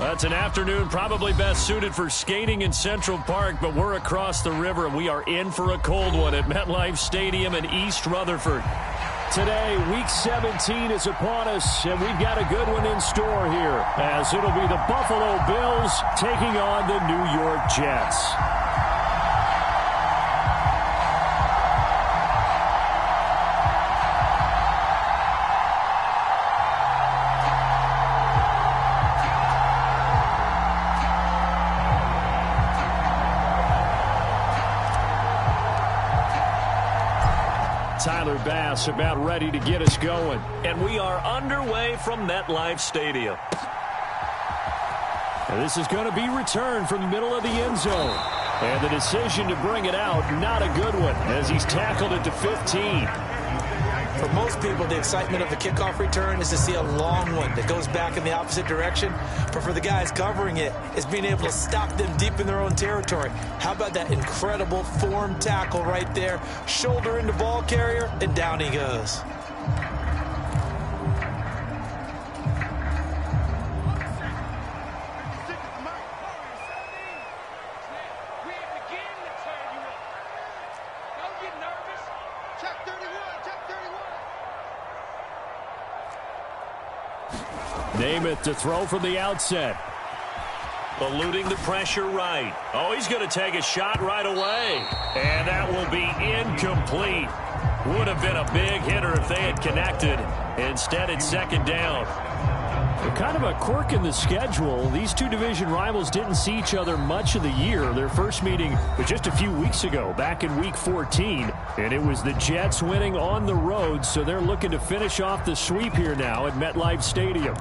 That's an afternoon probably best suited for skating in Central Park, but we're across the river, and we are in for a cold one at MetLife Stadium in East Rutherford. Today, Week 17 is upon us, and we've got a good one in store here, as it'll be the Buffalo Bills taking on the New York Jets. Tyler Bass about ready to get us going. And we are underway from MetLife Stadium. And this is going to be returned from the middle of the end zone. And the decision to bring it out, not a good one, as he's tackled it to 15. For most people, the excitement of the kickoff return is to see a long one that goes back in the opposite direction. But for the guys covering it, it's being able to stop them deep in their own territory. How about that incredible form tackle right there? Shoulder into ball carrier, and down he goes. Namath to throw from the outset. Eluding the pressure right. Oh, he's going to take a shot right away. And that will be incomplete. Would have been a big hitter if they had connected. Instead, it's second down. Kind of a quirk in the schedule. These two division rivals didn't see each other much of the year. Their first meeting was just a few weeks ago, back in Week 14. And it was the Jets winning on the road, so they're looking to finish off the sweep here now at MetLife Stadium.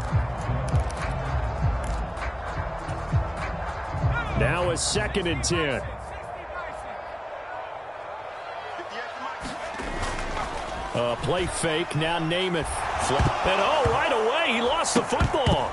Now a 2nd and 10. Play fake, now Namath. And oh, right away, he lost the football.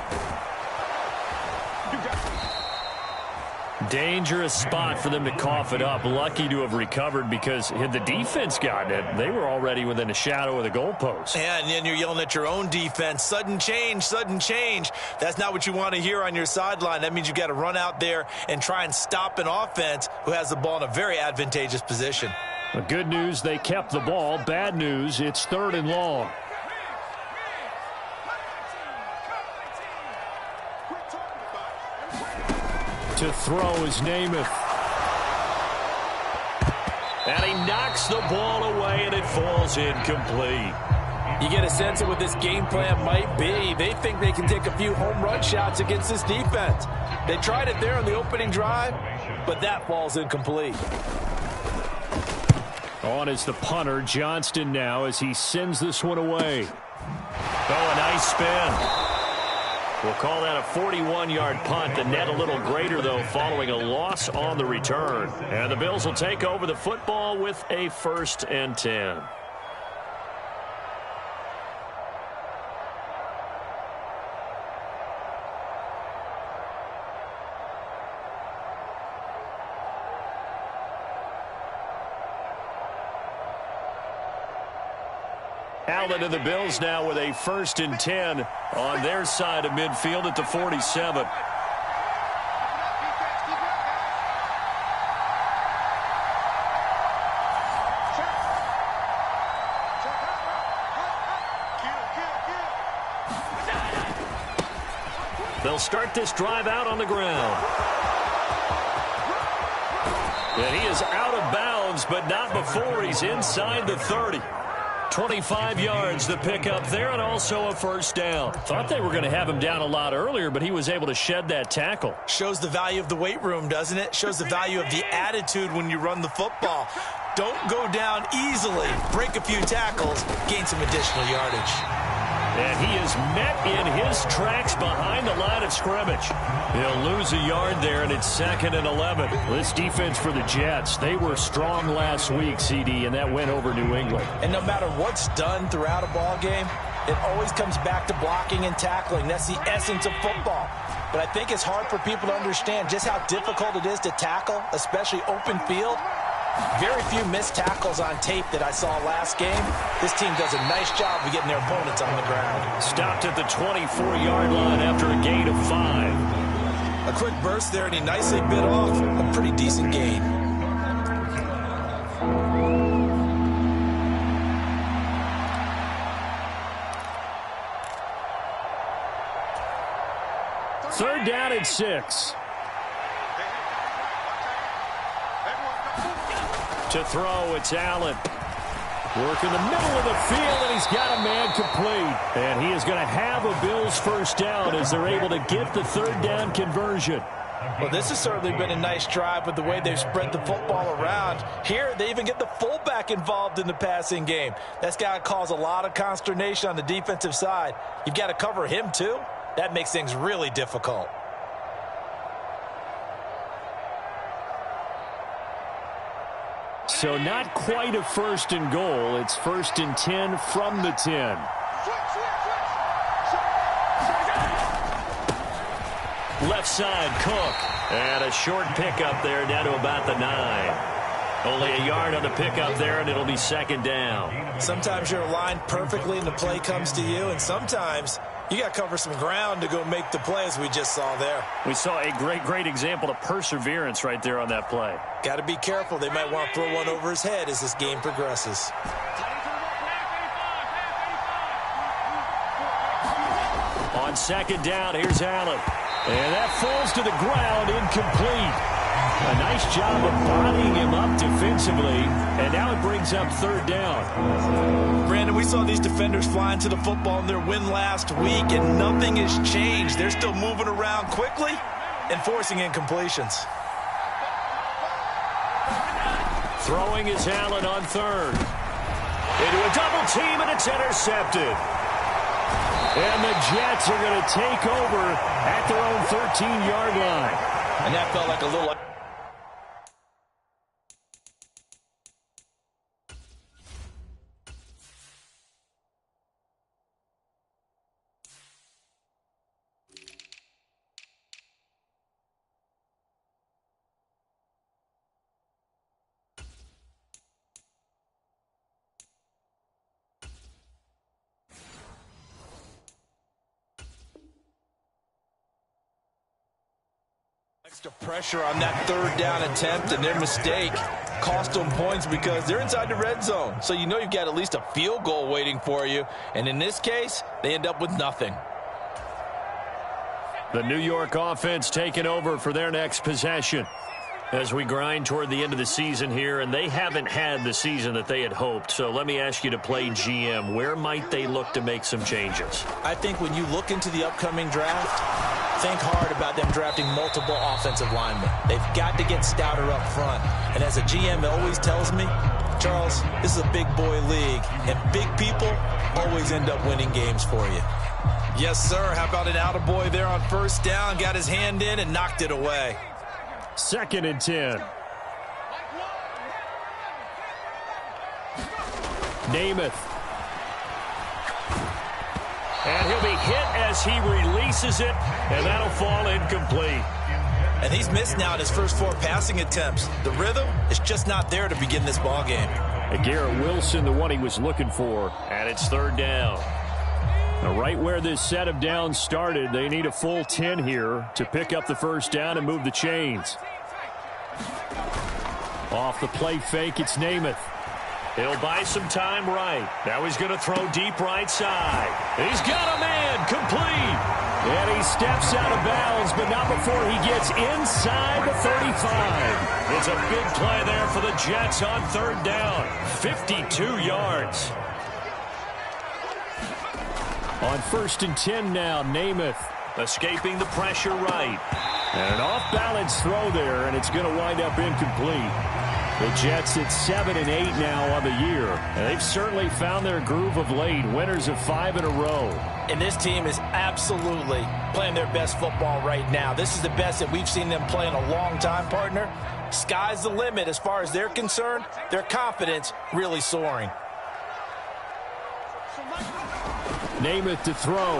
Dangerous spot for them to cough it up. Lucky to have recovered, because had the defense gotten it, they were already within a shadow of the goalpost. Yeah, and then you're yelling at your own defense. Sudden change, sudden change. That's not what you want to hear on your sideline. That means you've got to run out there and try and stop an offense who has the ball in a very advantageous position. Well, good news, they kept the ball. Bad news, it's 3rd and long. To throw is Namath. And he knocks the ball away, and it falls incomplete. You get a sense of what this game plan might be. They think they can take a few home run shots against this defense. They tried it there on the opening drive, but that falls incomplete. On is the punter, Johnston, now, as he sends this one away. Oh, a nice spin. We'll call that a 41-yard punt. The net a little greater, though, following a loss on the return. And the Bills will take over the football with a 1st and 10. Allen and the Bills now with a 1st and 10 on their side of midfield at the 47. They'll start this drive out on the ground. And he is out of bounds, but not before he's inside the 30. 25 yards the pickup there, and also a 1st down. Thought they were going to have him down a lot earlier, but he was able to shed that tackle. Shows the value of the weight room, doesn't it? Shows the value of the attitude when you run the football. Don't go down easily. Break a few tackles, gain some additional yardage. And he is met in his tracks behind the line of scrimmage. He'll lose a yard there, and it's 2nd and 11. This defense for the Jets, they were strong last week, CD, and that went over New England. And no matter what's done throughout a ball game, it always comes back to blocking and tackling. That's the essence of football. But I think it's hard for people to understand just how difficult it is to tackle, especially open field. Very few missed tackles on tape that I saw last game. This team does a nice job of getting their opponents on the ground. Stopped at the 24-yard line after a gain of 5. A quick burst there, and he nicely bit off a pretty decent gain. Third down and 6. To throw, it's Allen. Working the middle of the field, and he's got a man complete. And he is going to have a Bills first down as they're able to get the third down conversion. Well, this has certainly been a nice drive with the way they've spread the football around. Here, they even get the fullback involved in the passing game. That's got to cause a lot of consternation on the defensive side. You've got to cover him, too. That makes things really difficult. So not quite a first and goal. It's first and 10 from the 10. Left side, Cook. And a short pickup there down to about the 9. Only a yard on the pickup there, and it'll be second down. Sometimes you're aligned perfectly and the play comes to you, and sometimes you got to cover some ground to go make the play, as we just saw there. We saw a great example of perseverance right there on that play. Got to be careful. They might want to throw one over his head as this game progresses. On second down, here's Allen. And that falls to the ground, incomplete. A nice job of bodying him up defensively, and now it brings up third down. Brandon, we saw these defenders flying to the football in their win last week, and nothing has changed. They're still moving around quickly and forcing incompletions. Throwing is Allen on third. Into a double team, and it's intercepted. And the Jets are going to take over at their own 13-yard line. And that felt like a little... Extra pressure on that third down attempt, and their mistake cost them points because they're inside the red zone. So you know you've got at least a field goal waiting for you. And in this case, they end up with nothing. The New York offense taking over for their next possession. As we grind toward the end of the season here, and they haven't had the season that they had hoped. So let me ask you to play GM. Where might they look to make some changes? I think when you look into the upcoming draft, think hard about them drafting multiple offensive linemen. They've got to get stouter up front. And as a GM always tells me, Charles, this is a big boy league, and big people always end up winning games for you. Yes, sir. How about an attaboy there on first down? Got his hand in and knocked it away. Second and 10. Namath. And he'll be hit as he releases it, and that'll fall incomplete. And he's missed now in his first 4 passing attempts. The rhythm is just not there to begin this ball game. And Garrett Wilson, the one he was looking for. And it's third down. Now, right where this set of downs started, they need a full 10 here to pick up the first down and move the chains. Off the play fake, it's Namath. He'll buy some time right. Now he's going to throw deep right side. He's got a man complete. And he steps out of bounds, but not before he gets inside the 35. It's a big play there for the Jets on third down. 52 yards. On first and 10 now, Namath. Escaping the pressure right. And an off-balance throw there, and it's going to wind up incomplete. The Jets at 7-8 now on the year. And they've certainly found their groove of late. Winners of 5 in a row. And this team is absolutely playing their best football right now. This is the best that we've seen them play in a long time, partner. Sky's the limit as far as they're concerned. Their confidence really soaring. Namath to throw.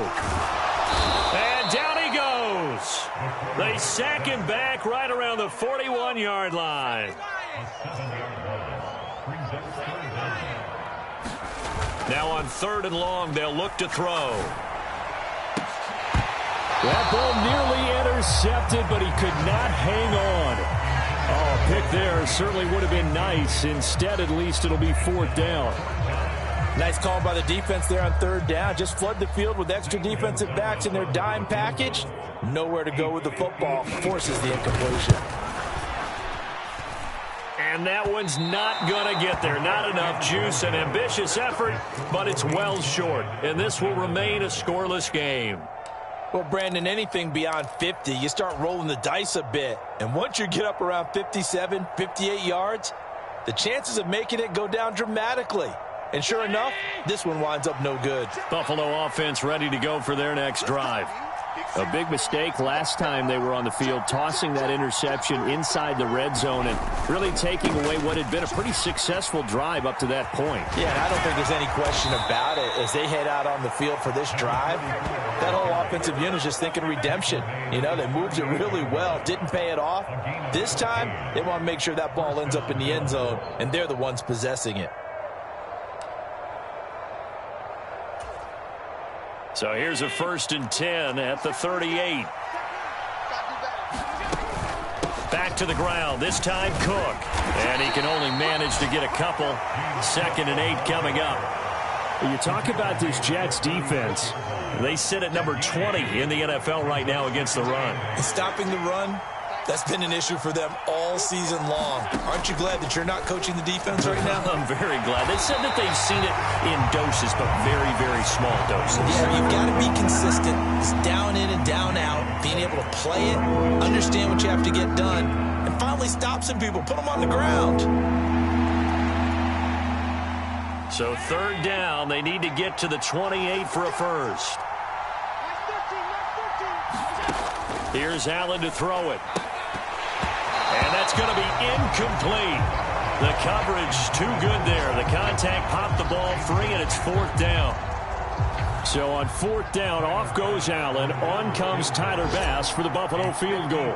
And down he goes. They sack him back right around the 41-yard line. Now on third and long, they'll look to throw. That ball nearly intercepted, but he could not hang on. Oh, a pick there certainly would have been nice. Instead, at least, it'll be 4th down. Nice call by the defense there on 3rd down. Just flood the field with extra defensive backs in their dime package. Nowhere to go with the football. Forces the incompletion. And that one's not going to get there. Not enough juice. An ambitious effort, but it's well short. And this will remain a scoreless game. Well, Brandon, anything beyond 50, you start rolling the dice a bit. And once you get up around 57, 58 yards, the chances of making it go down dramatically. And sure enough, this one winds up no good. Buffalo offense ready to go for their next drive. A big mistake last time they were on the field, tossing that interception inside the red zone and really taking away what had been a pretty successful drive up to that point. Yeah, and I don't think there's any question about it. As they head out on the field for this drive, that whole offensive unit is just thinking redemption. You know, they moved it really well, didn't pay it off. This time, they want to make sure that ball ends up in the end zone, and they're the ones possessing it. So here's a 1st and 10 at the 38. Back to the ground. This time Cook. And he can only manage to get a couple. 2nd and 8 coming up. You talk about this Jets defense. They sit at number 20 in the NFL right now against the run. And stopping the run, that's been an issue for them all season long. Aren't you glad that you're not coaching the defense right now? I'm very glad. They said that they've seen it in doses, but very, very small doses. Yeah, you've got to be consistent. It's down in and down out. Being able to play it, understand what you have to get done, and finally stop some people. Put them on the ground. So 3rd down, they need to get to the 28 for a first. Here's Allen to throw it. And that's going to be incomplete. The coverage too good there. The contact popped the ball free, and it's 4th down. So on 4th down, off goes Allen. On comes Tyler Bass for the Buffalo field goal.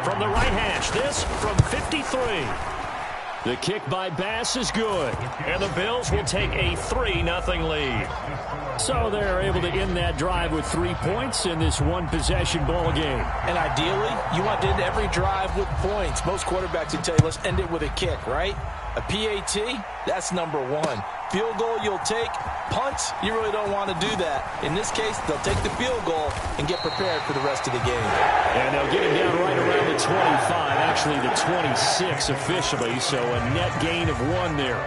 From the right hash, this from 53. The kick by Bass is good. And the Bills will take a 3-0 lead. So they're able to end that drive with 3 points in this one-possession ball game. And ideally, you want to end every drive with points. Most quarterbacks would tell you, let's end it with a kick, right? A PAT, that's number 1. Field goal you'll take. Punts, you really don't want to do that. In this case, they'll take the field goal and get prepared for the rest of the game. And they'll get him down right around the 25, actually the 26 officially, so a net gain of 1 there.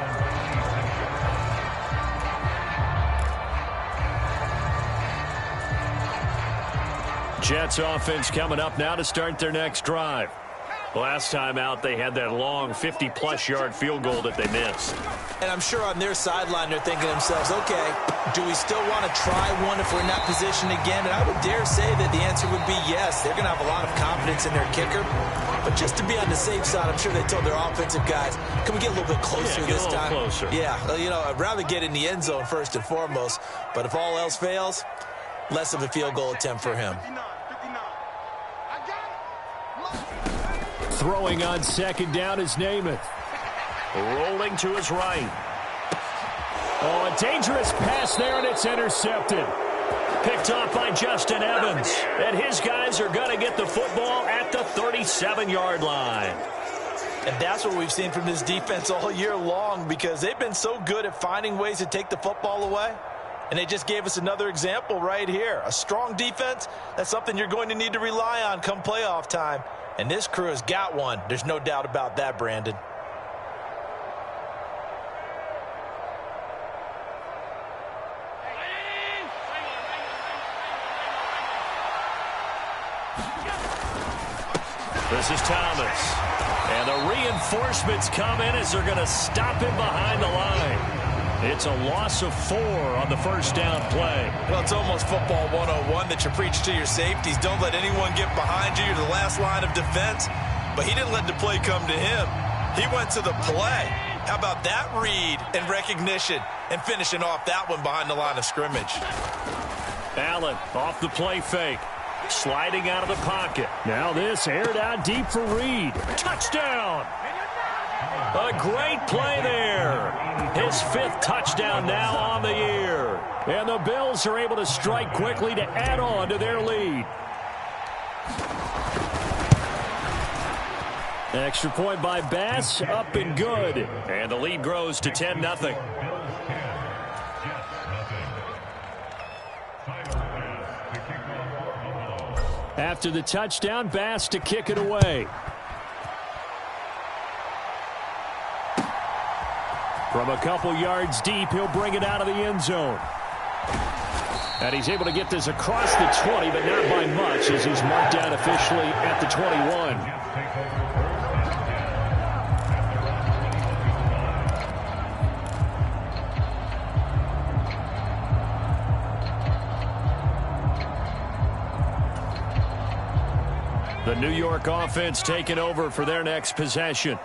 Jets offense coming up now to start their next drive. Last time out, they had that long 50-plus yard field goal that they missed. And I'm sure on their sideline, they're thinking to themselves, okay, do we still want to try one if we're in that position again? And I would dare say that the answer would be yes. They're going to have a lot of confidence in their kicker. But just to be on the safe side, I'm sure they told their offensive guys, can we get a little bit closer this time? Closer. Yeah, you know, I'd rather get in the end zone first and foremost. But if all else fails, less of a field goal attempt for him. Throwing on 2nd down is Namath. Rolling to his right. Oh, a dangerous pass there, and it's intercepted. Picked off by Justin Evans. And his guys are going to get the football at the 37-yard line. And that's what we've seen from this defense all year long, because they've been so good at finding ways to take the football away. And they just gave us another example right here. A strong defense, that's something you're going to need to rely on come playoff time. And this crew has got one. There's no doubt about that, Brandon. This is Thomas. And the reinforcements come in as they're going to stop him behind the line. It's a loss of 4 on the first down play. Well, it's almost football 101 that you preach to your safeties. Don't let anyone get behind you. You're the last line of defense. But he didn't let the play come to him. He went to the play. How about that read and recognition and finishing off that one behind the line of scrimmage? Allen off the play fake. Sliding out of the pocket. Now this aired out deep for Reed. Touchdown! A great play there. His 5th touchdown now on the year. And the Bills are able to strike quickly to add on to their lead. Extra point by Bass, up and good. And the lead grows to 10-0. After the touchdown, Bass to kick it away. From a couple yards deep, he'll bring it out of the end zone. And he's able to get this across the 20, but not by much, as he's marked down officially at the 21. The New York offense taking over for their next possession.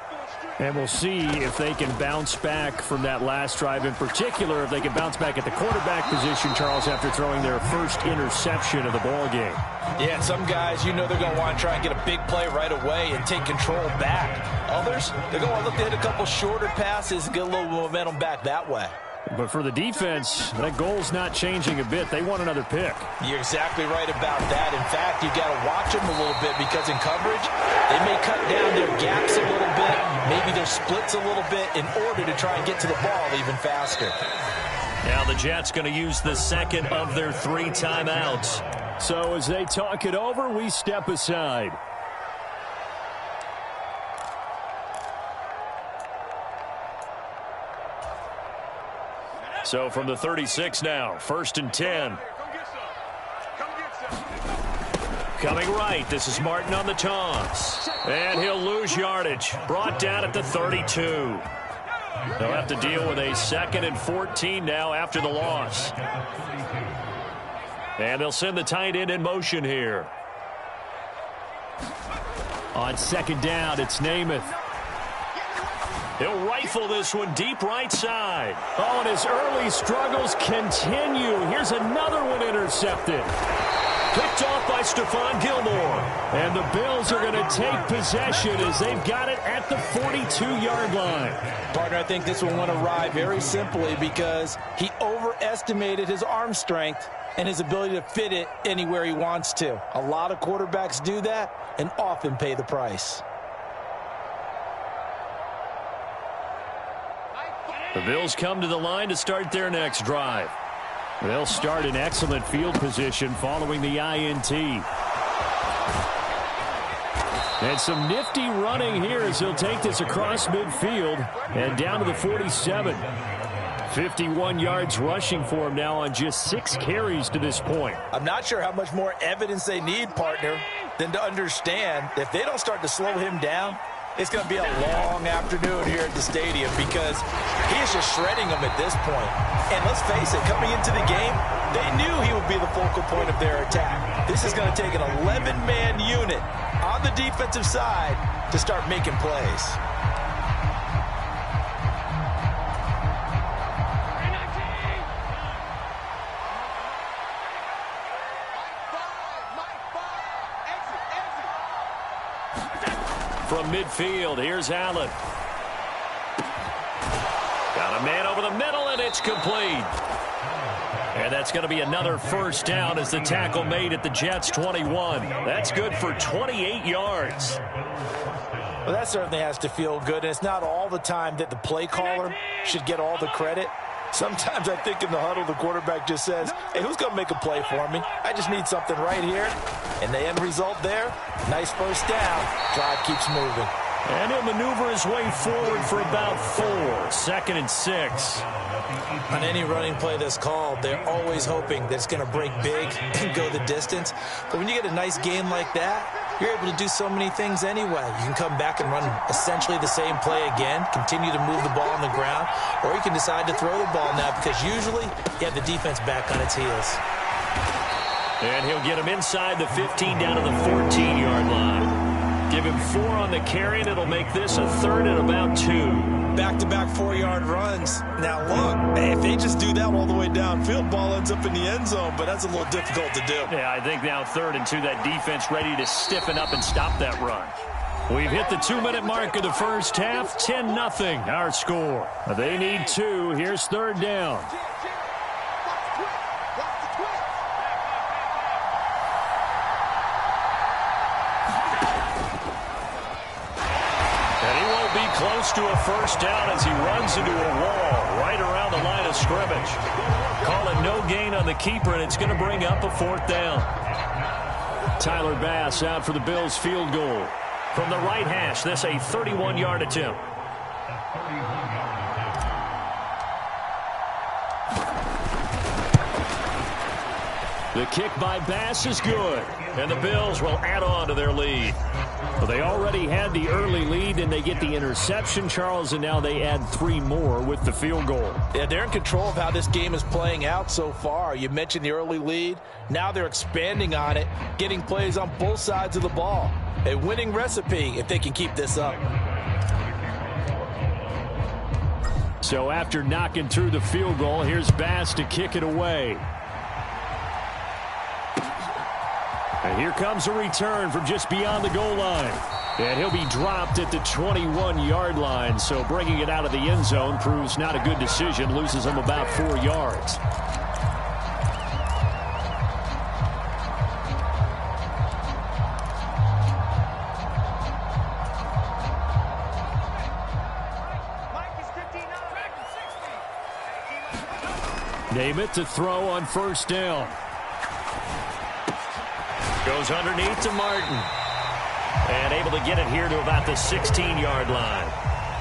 And we'll see if they can bounce back from that last drive. In particular, if they can bounce back at the quarterback position, Charles, after throwing their first interception of the ball game. Yeah, some guys, you know they're going to want to try and get a big play right away and take control back. Others, they're going to look to hit a couple shorter passes and get a little momentum back that way. But for the defense, that goal's not changing a bit. They want another pick. You're exactly right about that. In fact, you got to watch them a little bit because in coverage, they may cut down their gaps a little bit, maybe their splits a little bit in order to try and get to the ball even faster. Now the Jets going to use the second of their 3 timeouts. So as they talk it over, we step aside. So from the 36 now, 1st and 10. Coming right, this is Martin on the toss. And he'll lose yardage. Brought down at the 32. They'll have to deal with a 2nd and 14 now after the loss. And they'll send the tight end in motion here. On 2nd down, it's Namath. He'll rifle this one deep right side. Oh, and his early struggles continue. Here's another one intercepted. Picked off by Stephon Gilmore. And the Bills are going to take possession as they've got it at the 42-yard line. Partner, I think this one went awry very simply because he overestimated his arm strength and his ability to fit it anywhere he wants to. A lot of quarterbacks do that and often pay the price. The Bills come to the line to start their next drive. They'll start in excellent field position following the INT. And some nifty running here as he'll take this across midfield and down to the 47. 51 yards rushing for him now on just 6 carries to this point. I'm not sure how much more evidence they need, partner, than to understand if they don't start to slow him down, it's going to be a long afternoon here at the stadium because he is just shredding them at this point. And let's face it, coming into the game, they knew he would be the focal point of their attack. This is going to take an 11-man unit on the defensive side to start making plays. From midfield, here's Allen. Got a man over the middle, and it's complete. And that's going to be another first down as the tackle made at the Jets' 21. That's good for 28 yards. Well, that certainly has to feel good. And it's not all the time that the play caller should get all the credit. Sometimes I think in the huddle, the quarterback just says, hey, who's going to make a play for me? I just need something right here. And the end result there, nice first down. Drive keeps moving. And he'll maneuver his way forward for about 4. 2nd and 6. On any running play that's called, they're always hoping that it's going to break big and go the distance. But when you get a nice game like that, you're able to do so many things anyway. You can come back and run essentially the same play again, continue to move the ball on the ground, or you can decide to throw the ball now because usually you have the defense back on its heels. And he'll get him inside the 15 down to the 14-yard line. Give him 4 on the carry, and it'll make this a 3rd and about 2. Back-to-back 4-yard runs. Now, look, if they just do that all the way downfield, ball ends up in the end zone, but that's a little difficult to do. Yeah, I think now 3rd and 2, that defense ready to stiffen up and stop that run. We've hit the 2-minute mark of the first half. 10-0 our score. They need 2. Here's 3rd down. close to a first down as he runs into a wall right around the line of scrimmage. Call it no gain on the keeper, and it's going to bring up a fourth down. Tyler Bass out for the Bills field goal. From the right hash, this a 31-yard attempt. The kick by Bass is good, and the Bills will add on to their lead. Well, they already had the early lead, and they get the interception, Charles, and now they add 3 more with the field goal. Yeah, they're in control of how this game is playing out so far. You mentioned the early lead. Now they're expanding on it, getting plays on both sides of the ball. A winning recipe if they can keep this up. So after knocking through the field goal, here's Bass to kick it away. And here comes a return from just beyond the goal line. And he'll be dropped at the 21-yard line. So bringing it out of the end zone proves not a good decision. Loses him about 4 yards. Namath to throw on first down. Goes underneath to Martin. And able to get it here to about the 16-yard line.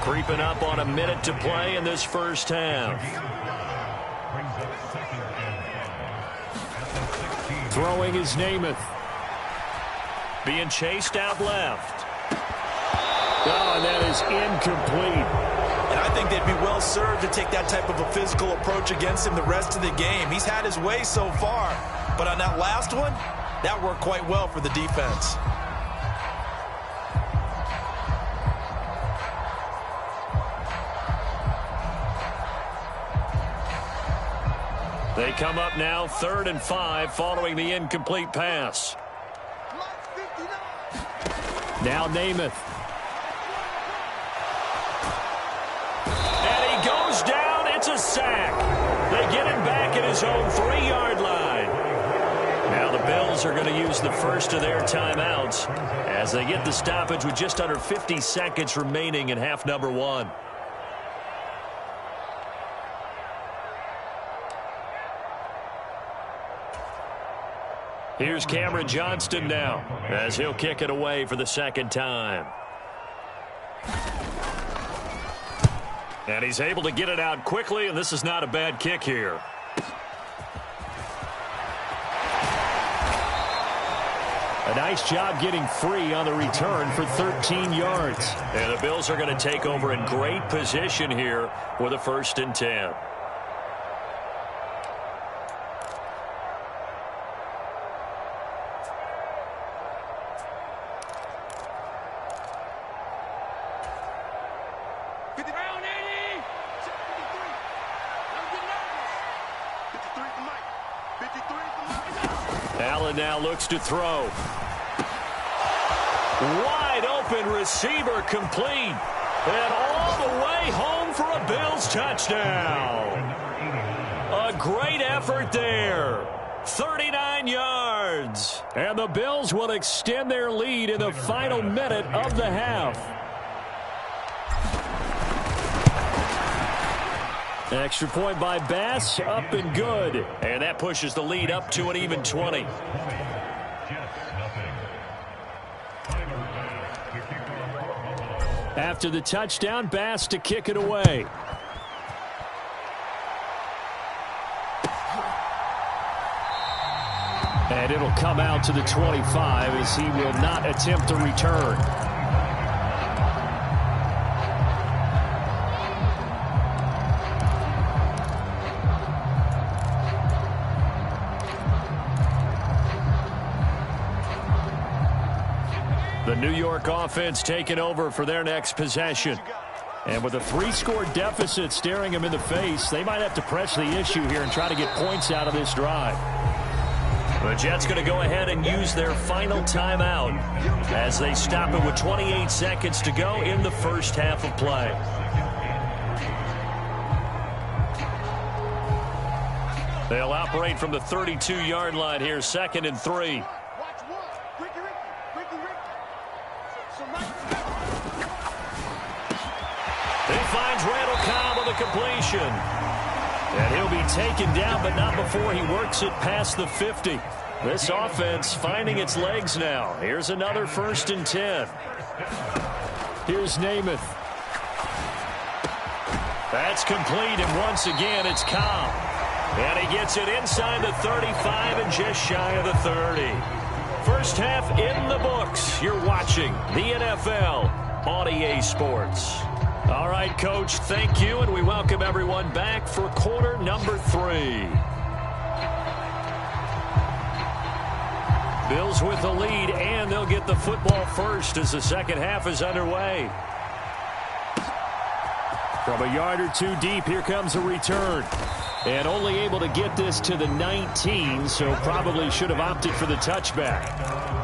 Creeping up on a minute to play in this first half. Throwing is Namath. Being chased out left. Oh, and that is incomplete. And I think they'd be well served to take that type of a physical approach against him the rest of the game. He's had his way so far. But on that last one, that worked quite well for the defense. They come up now 3rd and 5 following the incomplete pass. Now Namath. And he goes down. It's a sack. They get him back at his own 3-yard line. Now the Bills are going to use the first of their timeouts as they get the stoppage with just under 50 seconds remaining in half number 1. Here's Cameron Johnston now as he'll kick it away for the second time. And he's able to get it out quickly, and this is not a bad kick here. A nice job getting free on the return for 13 yards. And the Bills are going to take over in great position here with a 1st and 10. Allen now looks to throw. Wide open receiver complete. And all the way home for a Bills touchdown. A great effort there. 39 yards. And the Bills will extend their lead in the final minute of the half. Extra point by Bass, up and good. And that pushes the lead up to an even 20. After the touchdown, Bass to kick it away. And it'll come out to the 25 as he will not attempt a return. The New York offense taking over for their next possession. And with a 3-score deficit staring them in the face, they might have to press the issue here and try to get points out of this drive. The Jets going to go ahead and use their final timeout as they stop it with 28 seconds to go in the first half of play. They'll operate from the 32-yard line here, 2nd and 3. finds Randall Cobb on the completion. And he'll be taken down, but not before he works it past the 50. This offense finding its legs now. Here's another 1st and 10. Here's Namath. That's complete, and once again, it's Cobb. And he gets it inside the 35 and just shy of the 30. First half in the books. You're watching the NFL on EA Sports. All right, Coach, thank you, and we welcome everyone back for quarter number 3. Bills with the lead, and they'll get the football first as the second half is underway. From a yard or two deep, here comes a return. And only able to get this to the 19, so probably should have opted for the touchback.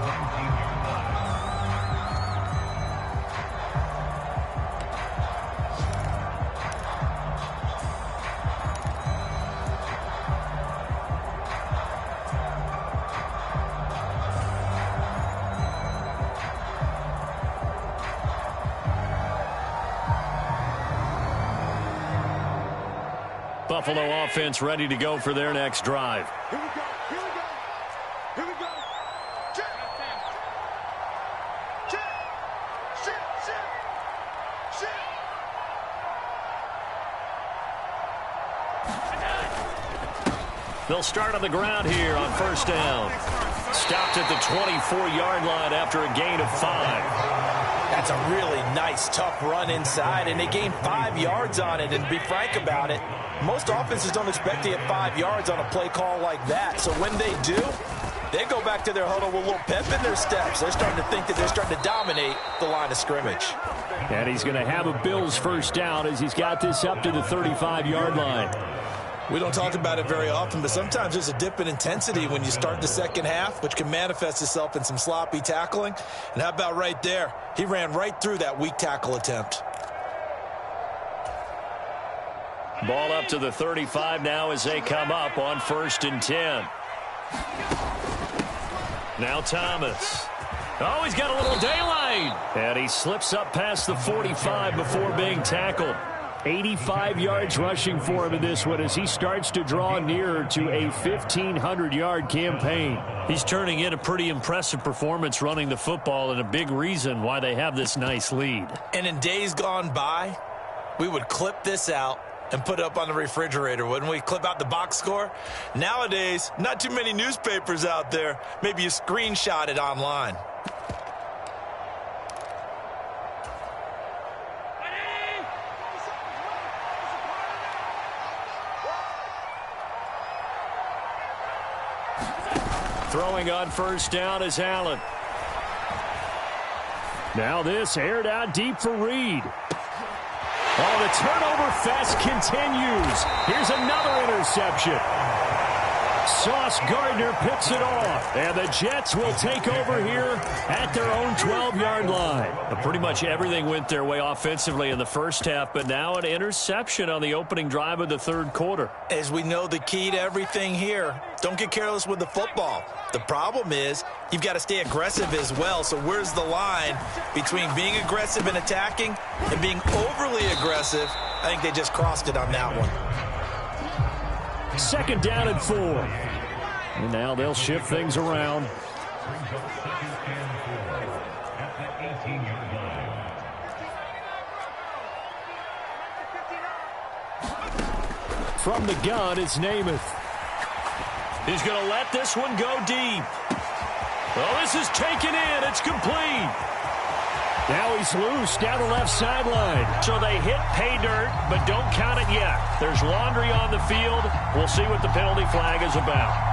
Buffalo offense ready to go for their next drive. Here we go. Here we go. Here we go. Check. Check. Check. Check. Check. They'll start on the ground here on first down. Stopped at the 24-yard line after a gain of 5. That's a really nice, tough run inside, and they gained 5 yards on it. And to be frank about it, most offenses don't expect to get 5 yards on a play call like that. So when they do, they go back to their huddle with a little pep in their steps. They're starting to think that they're starting to dominate the line of scrimmage. And he's going to have a Bills first down as he's got this up to the 35-yard line. We don't talk about it very often, but sometimes there's a dip in intensity when you start the second half, which can manifest itself in some sloppy tackling. And how about right there? He ran right through that weak tackle attempt. Ball up to the 35 now as they come up on 1st and 10. Now Thomas. Oh, he's got a little daylight. And he slips up past the 45 before being tackled. 85 yards rushing for him in this one as he starts to draw nearer to a 1,500-yard campaign. He's turning in a pretty impressive performance running the football, and a big reason why they have this nice lead. And in days gone by, we would clip this out and put it up on the refrigerator, wouldn't we? Clip out the box score. Nowadays, not too many newspapers out there. Maybe you screenshot it online. Throwing on first down is Allen. Now this aired out deep for Reed. Oh, the turnover fest continues. Here's another interception. Sauce Gardner picks it off, and the Jets will take over here at their own 12-yard line. Pretty much everything went their way offensively in the first half, but now an interception on the opening drive of the third quarter. As we know, the key to everything here, don't get careless with the football. The problem is you've got to stay aggressive as well. So where's the line between being aggressive and attacking and being overly aggressive? I think they just crossed it on that one. 2nd down and 4. And now they'll shift things around. From the gun, it's Namath. He's going to let this one go deep. Well, this is taken in. It's complete. Now he's loose down the left sideline. So they hit pay dirt, but don't count it yet. There's laundry on the field. We'll see what the penalty flag is about.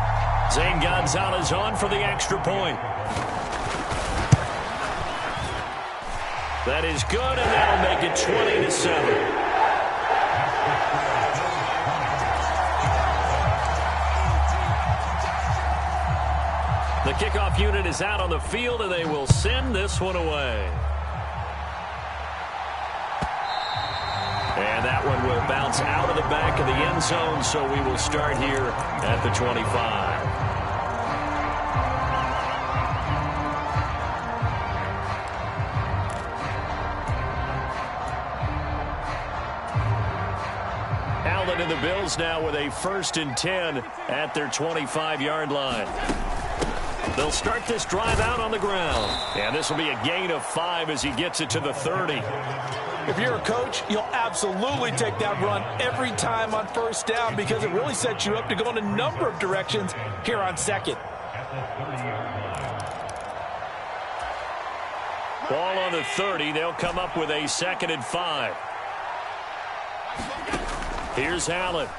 Zane Gonzalez on for the extra point. That is good, and that'll make it 20-7. The kickoff unit is out on the field, and they will send this one away. And that one will bounce out of the back of the end zone, so we will start here at the 25. the Bills now with a 1st and 10 at their 25-yard line. They'll start this drive out on the ground. And this will be a gain of 5 as he gets it to the 30. If you're a coach, you'll absolutely take that run every time on 1st down because it really sets you up to go in a number of directions here on 2nd. Ball on the 30. They'll come up with a 2nd and 5. Here's Allen.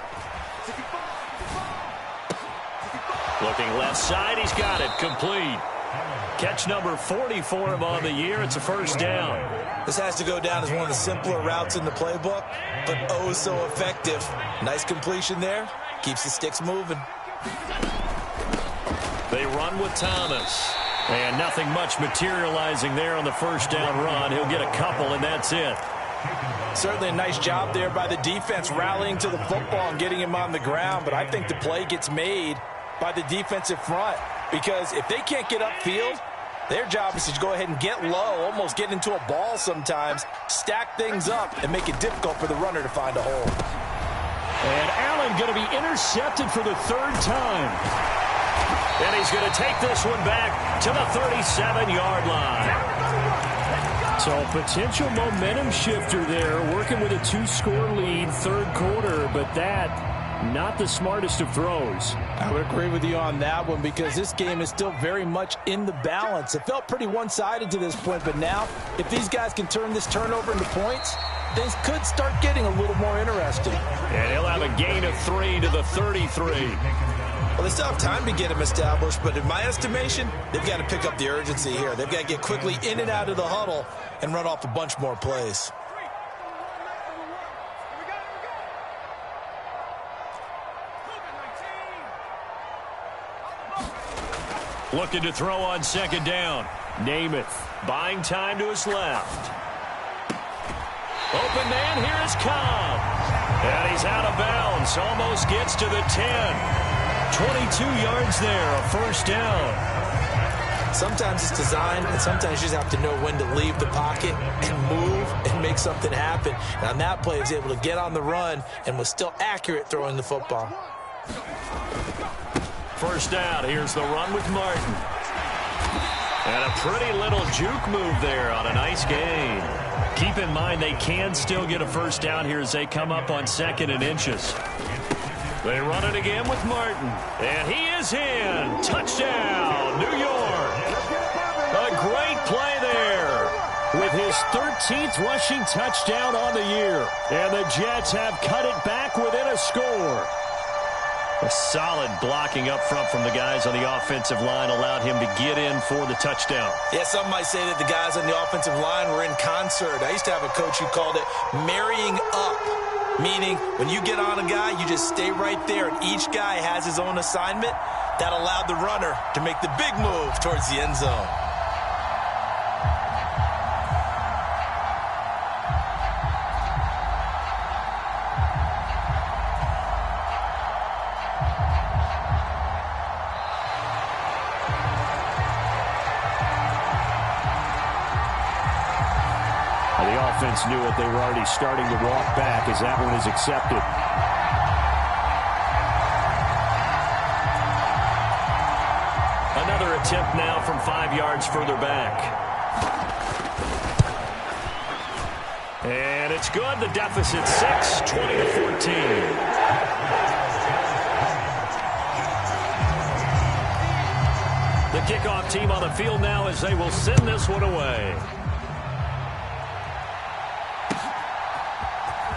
Looking left side. He's got it. Complete. Catch number 40 for him on the year. It's a 1st down. This has to go down as one of the simpler routes in the playbook, but oh so effective. Nice completion there. Keeps the sticks moving. They run with Thomas. And nothing much materializing there on the 1st down run. He'll get a couple, and that's it. Certainly a nice job there by the defense rallying to the football and getting him on the ground, but I think the play gets made by the defensive front because if they can't get upfield, their job is to go ahead and get low, almost get into a ball sometimes, stack things up, and make it difficult for the runner to find a hole. And Allen going to be intercepted for the 3rd time. And he's going to take this one back to the 37-yard line. So potential momentum shifter there, working with a 2-score lead, 3rd quarter, but that not the smartest of throws. I would agree with you on that one because this game is still very much in the balance. It felt pretty one-sided to this point, but now if these guys can turn this turnover into points, things could start getting a little more interesting. And he'll have a gain of 3 to the 33. Well, they still have time to get him established, but in my estimation, they've got to pick up the urgency here. They've got to get quickly in and out of the huddle and run off a bunch more plays. Looking to throw on 2nd down. Namath buying time to his left. Open man, here is Cobb. And he's out of bounds. Almost gets to the 10. 22 yards there, a 1st down. Sometimes it's designed, and sometimes you just have to know when to leave the pocket and move and make something happen. And on that play, he was able to get on the run and was still accurate throwing the football. 1st down. Here's the run with Martin. And a pretty little juke move there on a nice gain. Keep in mind they can still get a 1st down here as they come up on 2nd and inches. They run it again with Martin. And he is in. Touchdown, New York. A great play there with his 13th rushing touchdown on the year. And the Jets have cut it back within a score. A solid blocking up front from the guys on the offensive line allowed him to get in for the touchdown. Yeah, some might say that the guys on the offensive line were in concert. I used to have a coach who called it marrying up, meaning when you get on a guy, you just stay right there, and each guy has his own assignment. That allowed the runner to make the big move towards the end zone. The offense knew it. They were already starting to walk back as that one is accepted. Another attempt now from 5 yards further back. And it's good. The deficit 6, 20-14. The kickoff team on the field now as they will send this one away.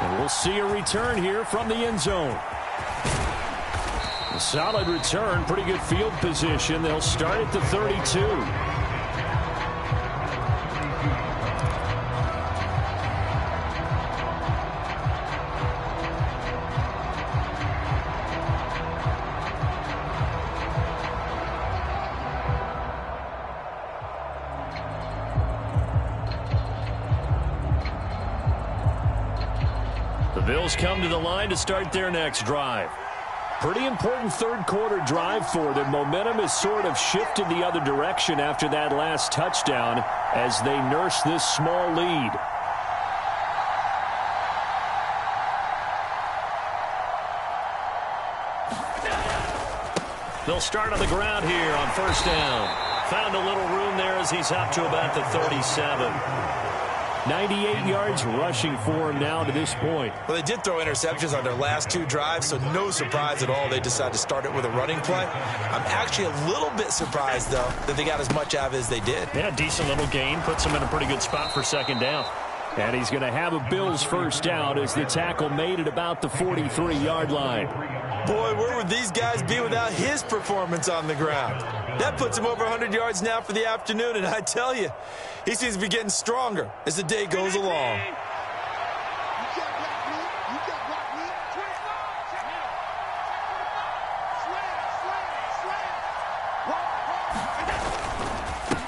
And we'll see a return here from the end zone. A solid return, pretty good field position. They'll start at the 32. The Bills come to the line to start their next drive. Pretty important third quarter drive for them. Momentum has sort of shifted the other direction after that last touchdown as they nurse this small lead. They'll start on the ground here on first down. Found a little room there as he's up to about the 37. 98 yards rushing for him now to this point. Well, they did throw interceptions on their last 2 drives, so no surprise at all they decided to start it with a running play. I'm actually a little bit surprised, though, that they got as much out of it as they did. Yeah, decent little gain. Puts him in a pretty good spot for second down. And he's going to have a Bills first down as the tackle made it about the 43-yard line. Boy, where would these guys be without his performance on the ground? That puts him over 100 yards now for the afternoon, and I tell you, he seems to be getting stronger as the day goes along.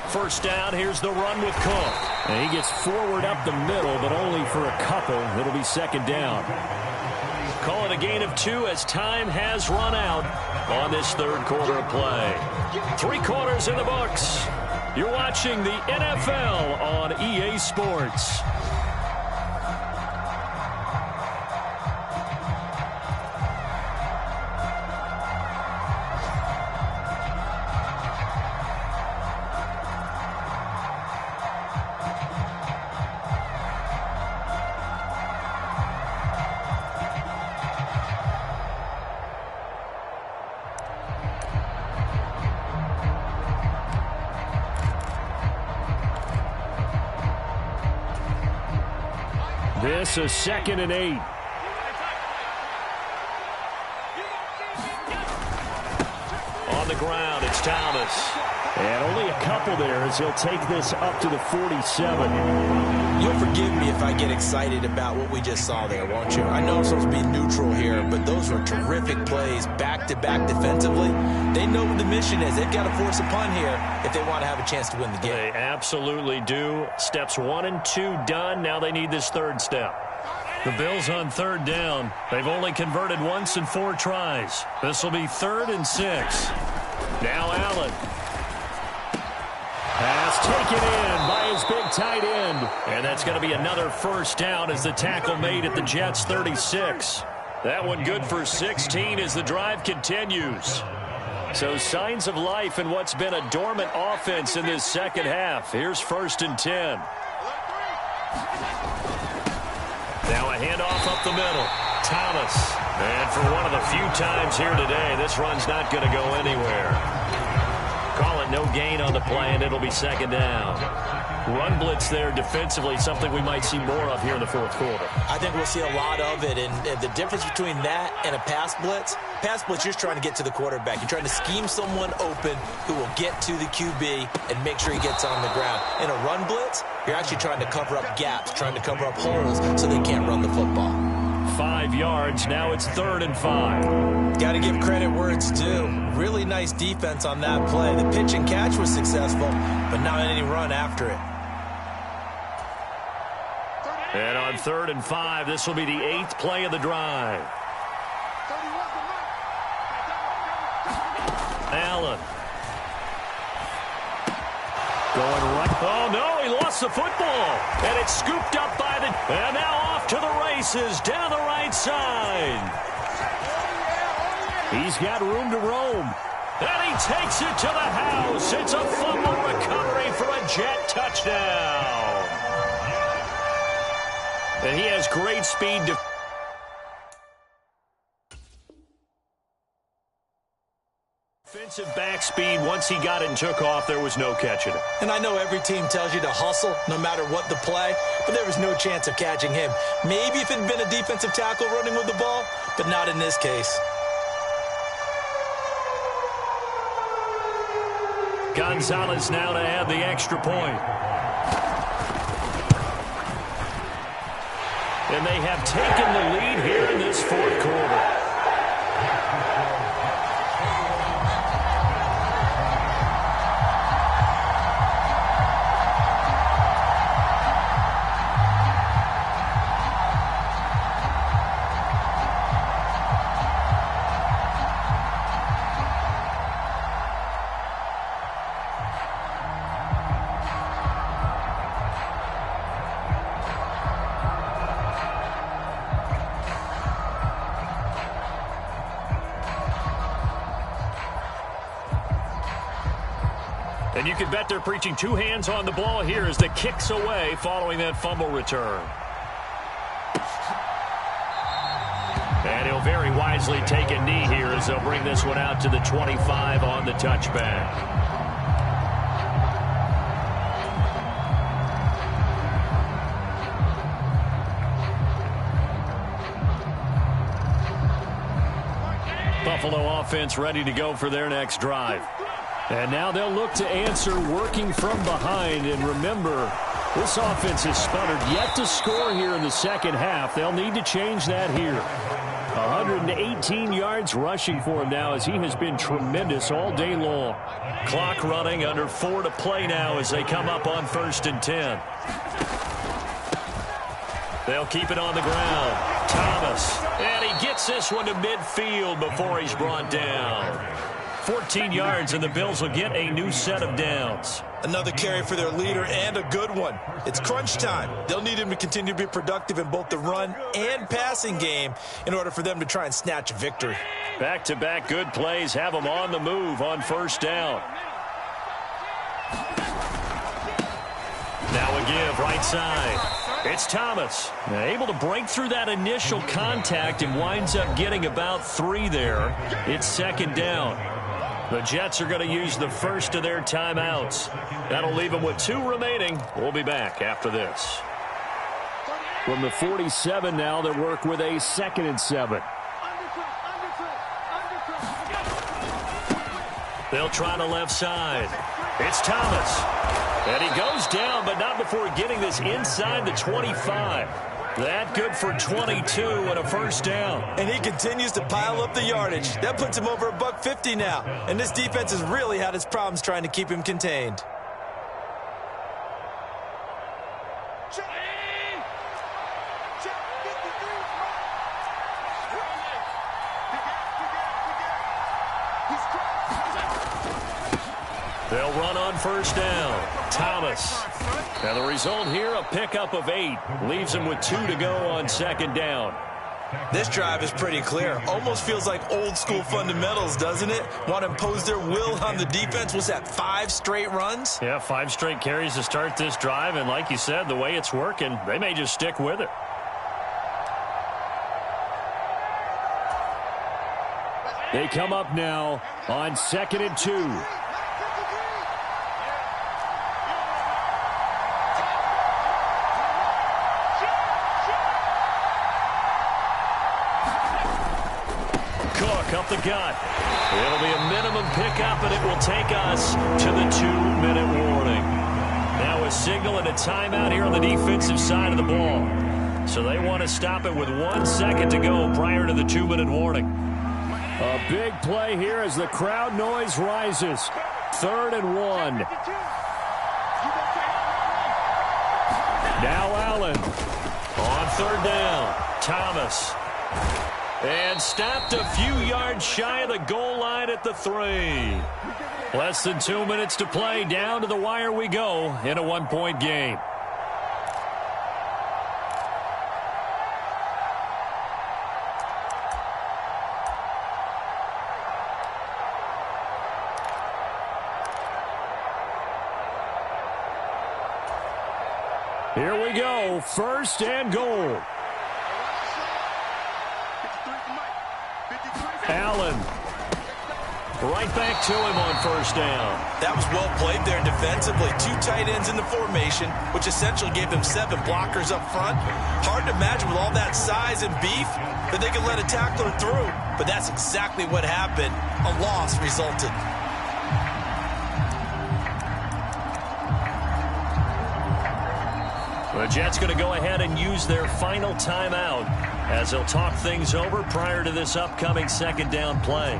First down, here's the run with Cook. And he gets forward up the middle, but only for a couple. It'll be second down. Call it a gain of 2 as time has run out on this third quarter of play. 3 quarters in the books. You're watching the NFL on EA Sports. This is 2nd and 8. On the ground, it's Thomas. And only a couple there as he'll take this up to the 47. You'll forgive me if I get excited about what we just saw there, won't you? I know I'm supposed to be neutral here, but those were terrific plays back-to-back defensively. They know what the mission is. They've got to force a punt here if they want to have a chance to win the game. They absolutely do. Steps 1 and 2 done. Now they need this third step. The Bills on third down. They've only converted once in 4 tries. This will be 3rd and 6. Now Allen. Pass taken in by his big tight end. And that's going to be another first down as the tackle made at the Jets' 36. That one good for 16 as the drive continues. So signs of life in what's been a dormant offense in this second half. Here's 1st and 10. Now a handoff up the middle. Thomas. And for one of the few times here today, this run's not going to go anywhere. Call it no gain on the play, and it'll be second down. Run blitz there defensively, something we might see more of here in the fourth quarter. I think we'll see a lot of it, and the difference between that and a pass blitz, you're trying to get to the quarterback. You're trying to scheme someone open who will get to the QB and make sure he gets on the ground. In a run blitz, you're actually trying to cover up gaps, trying to cover up holes so they can't run the football. 5 yards. Now it's 3rd and 5. Got to give credit where it's due. Really nice defense on that play. The pitch and catch was successful, but not any run after it. And on 3rd and 5, this will be the 8th play of the drive. Allen. Going right. Oh, no, he lost the football. And it's scooped up by the... And now off to the races down the right side. He's got room to roam. And he takes it to the house. It's a fumble recovery for a Jet touchdown. And he has great speed to... Defensive back speed, once he got it and took off, there was no catching it. And I know every team tells you to hustle no matter what the play, but there was no chance of catching him. Maybe if it had been a defensive tackle running with the ball, but not in this case. Gonzalez now to add the extra point. And they have taken the lead here in this fourth quarter. And you can bet they're preaching two hands on the ball here as the kick's away following that fumble return. And he'll very wisely take a knee here as they'll bring this one out to the 25 on the touchback. Buffalo offense ready to go for their next drive. And now they'll look to answer working from behind. And remember, this offense has sputtered yet to score here in the second half. They'll need to change that here. 118 yards rushing for him now as he has been tremendous all day long. Clock running, under 4 to play now as they come up on 1st and 10. They'll keep it on the ground. Thomas, and he gets this one to midfield before he's brought down. 14 yards, and the Bills will get a new set of downs. Another carry for their leader, and a good one. It's crunch time. They'll need him to continue to be productive in both the run and passing game in order for them to try and snatch a victory. Back-to-back good plays have them on the move on 1st down. Now a give right side. It's Thomas. Now able to break through that initial contact and winds up getting about 3 there. It's 2nd down. The Jets are going to use the first of their timeouts. That'll leave them with 2 remaining. We'll be back after this. From the 47 now, they work with a 2nd and 7. They'll try the left side. It's Thomas. And he goes down, but not before getting this inside the 25. That good for 22 and a 1st down. And he continues to pile up the yardage. That puts him over $150 now. And this defense has really had its problems trying to keep him contained. They'll run on 1st down. Thomas. And the result here, a pickup of 8. Leaves him with 2 to go on 2nd down. This drive is pretty clear. Almost feels like old school fundamentals, doesn't it? Want to impose their will on the defense. Was that 5 straight runs? Yeah, 5 straight carries to start this drive. And like you said, the way it's working, they may just stick with it. They come up now on 2nd and 2. Up the gut. It'll be a minimum pickup, and it will take us to the 2-minute warning. Now a signal and a timeout here on the defensive side of the ball. So they want to stop it with 1 second to go prior to the 2-minute warning. A big play here as the crowd noise rises. 3rd and 1. Now Allen. On 3rd down. Thomas. And stopped a few yards shy of the goal line at the 3. Less than 2 minutes to play. Down to the wire we go in a 1-point game. Here we go. 1st and goal. Allen. Right back to him on 1st down. That was well played there defensively. 2 tight ends in the formation, which essentially gave them 7 blockers up front. Hard to imagine with all that size and beef that they could let a tackler through. But that's exactly what happened. A loss resulted. The Jets going to go ahead and use their final timeout as they'll talk things over prior to this upcoming 2nd down play.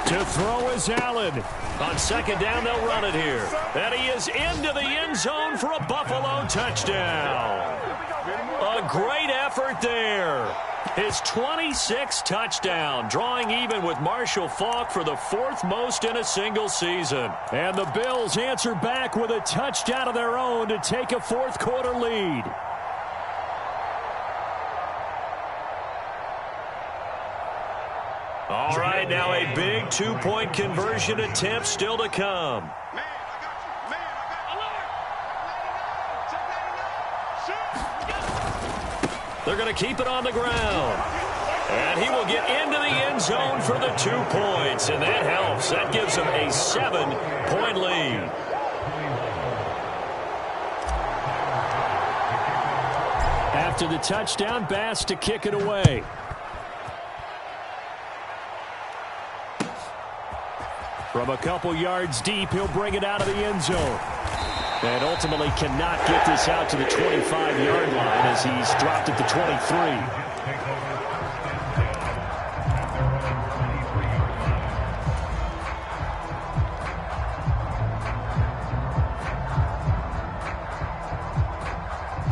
To throw is Allen. On 2nd down, they'll run it here. And he is into the end zone for a Buffalo touchdown. A great effort there. His 26th touchdown, drawing even with Marshall Faulk for the 4th most in a single season. And the Bills answer back with a touchdown of their own to take a fourth-quarter lead. All right, now a big two-point conversion attempt still to come. They're going to keep it on the ground. And he will get into the end zone for the 2 points. And that helps. That gives him a 7-point lead. After the touchdown, Bass to kick it away. From a couple yards deep, he'll bring it out of the end zone. And ultimately cannot get this out to the 25-yard line as he's dropped at the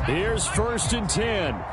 23. Here's 1st and 10.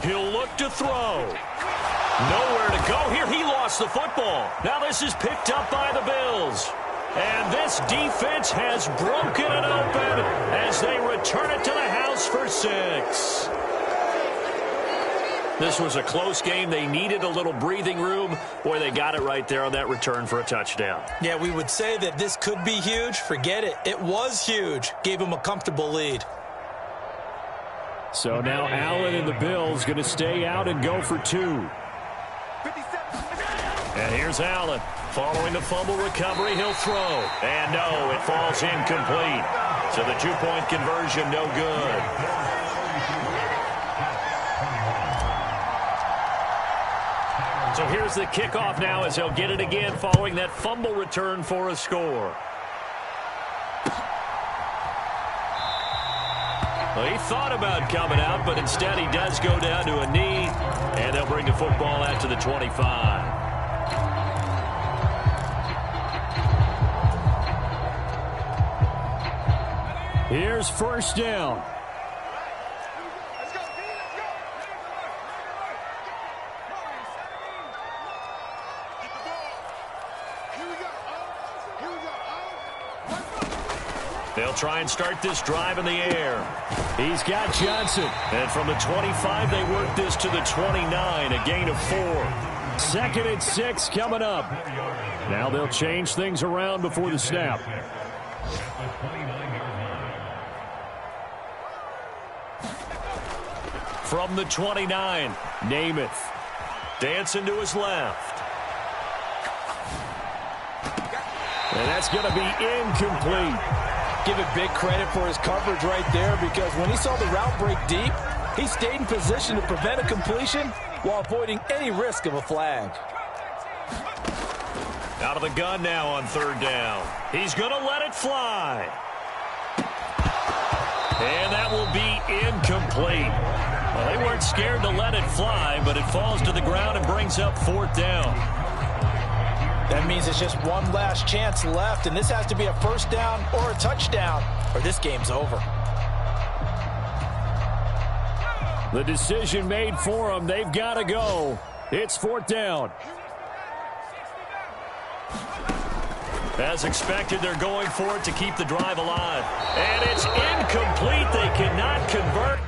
He'll look to throw. Nowhere to go here. He lost the football. Now this is picked up by the Bills. And this defense has broken it open as they return it to the house for 6. This was a close game. They needed a little breathing room. Boy, they got it right there on that return for a touchdown. Yeah, we would say that this could be huge. Forget it. It was huge. Gave him a comfortable lead. So now Allen and the Bills going to stay out and go for 2. And here's Allen. Following the fumble recovery, he'll throw. And no, it falls incomplete. So the 2-point conversion, no good. So here's the kickoff now as he'll get it again following that fumble return for a score. Well, he thought about coming out, but instead he does go down to a knee, and they'll bring the football out to the 25. Here's 1st down. They'll try and start this drive in the air. He's got Johnson. And from the 25, they work this to the 29, a gain of 4. 2nd and 6 coming up. Now they'll change things around before the snap. From the 29, Namath. Dancing to his left. And that's going to be incomplete. Give it big credit for his coverage right there, because when he saw the route break deep, he stayed in position to prevent a completion while avoiding any risk of a flag. Out of the gun now on 3rd down. He's going to let it fly. And that will be incomplete. Well, they weren't scared to let it fly, but it falls to the ground and brings up 4th down. That means it's just one last chance left, and this has to be a 1st down or a touchdown, or this game's over. The decision made for them. They've got to go. It's 4th down. As expected, they're going for it to keep the drive alive. And it's incomplete. They cannot convert.